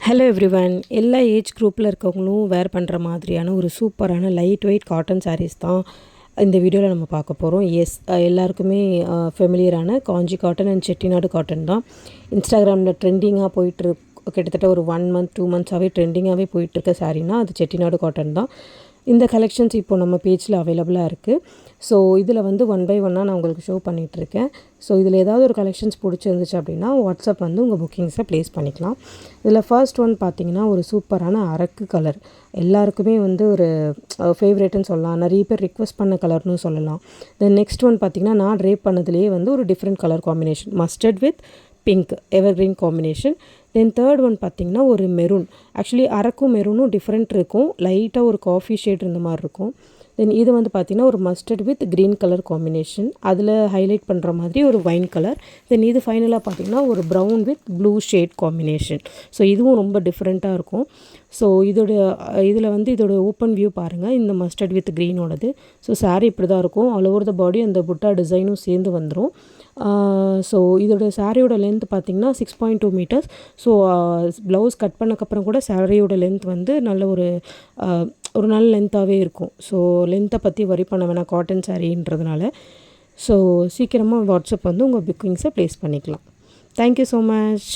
Hello everyone, எல்லா age குரூப்பில் இருக்கவங்களும் வேர் பண்ணுற மாதிரியான ஒரு சூப்பரான லைட் வெயிட் காட்டன் சாரீஸ் தான் இந்த வீடியோவில் நம்ம பார்க்க போகிறோம். எல்லாருக்குமே ஃபெமிலியரான காஞ்சி காட்டன் அண்ட் செட்டிநாடு காட்டன் தான் இன்ஸ்டாகிராமில் ட்ரெண்டிங்காக போயிட்டுருக்கு. கிட்டத்தட்ட ஒரு 1 மந்த் 2 மந்த்ஸாகவே ட்ரெண்டிங்காகவே போயிட்டுருக்க சாரீனா அது செட்டிநாடு காட்டன் தான். இந்த கலெக்ஷன்ஸ் இப்போது நம்ம பேஜில் அவைலபிளாக இருக்குது. ஸோ இதில் வந்து 1 பை 1 நான் உங்களுக்கு ஷோ பண்ணிகிட்ருக்கேன். ஸோ இதில் ஏதாவது ஒரு கலெக்ஷன்ஸ் பிடிச்சிருந்துச்சு அப்படின்னா வாட்ஸ்அப் வந்து உங்கள் புக்கிங்ஸை ப்ளேஸ் பண்ணிக்கலாம். இதில் ஃபர்ஸ்ட் ஒன் பார்த்திங்கன்னா ஒரு சூப்பரான அரக்கு கலர், எல்லாருக்குமே வந்து ஒரு ஃபேவரேட்டுன்னு சொல்லலாம். நிறைய பேர் ரிக்வெஸ்ட் பண்ண கலர்னு சொல்லலாம். தென் நெக்ஸ்ட் ஒன் பார்த்திங்கன்னா நான் ட்ரேப் பண்ணதுலேயே வந்து ஒரு different colour combination, mustard with pink evergreen combination. Then third one பார்த்திங்கன்னா ஒரு மெரூன். ஆக்சுவலி அரக்கும் மெரூனும் டிஃப்ரெண்ட் இருக்கும், லைட்டாக ஒரு காஃபி ஷேட் இருந்த மாதிரி இருக்கும். தென் இது வந்து பார்த்திங்கன்னா ஒரு mustard with green colour combination, அதில் ஹைலைட் பண்ணுற மாதிரி ஒரு வைன் கலர். தென் இது ஃபைனலாக பார்த்திங்கன்னா ஒரு brown with blue shade combination. So இதுவும் ரொம்ப டிஃப்ரெண்ட்டாக இருக்கும். ஸோ இதில் வந்து இதோட ஓப்பன் வியூ பாருங்கள், இந்த மஸ்டர்ட் வித் க்ரீனோடது. ஸோ சாரீ இப்படி தான் இருக்கும், ஆல் ஓவர் த பாடி அந்த புட்டா டிசைனும் சேர்ந்து வந்துடும். ஸோ இதோட சாரியோட லென்த் பார்த்திங்கன்னா 6.2 மீட்டர்ஸ். ஸோ ப்ளவுஸ் கட் பண்ணக்கப்புறம் கூட சாரியோட லென்த் வந்து நல்ல ஒரு நல்ல லென்த்தாகவே இருக்கும். ஸோ லென்த்தை பற்றி வரி பண்ண வேணாம் காட்டன் சாரீன்றதுனால. ஸோ சீக்கிரமாக வாட்ஸ்அப் வந்து உங்கள் புக்கிங்ஸை ப்ளேஸ் பண்ணிக்கலாம். Thank you so much.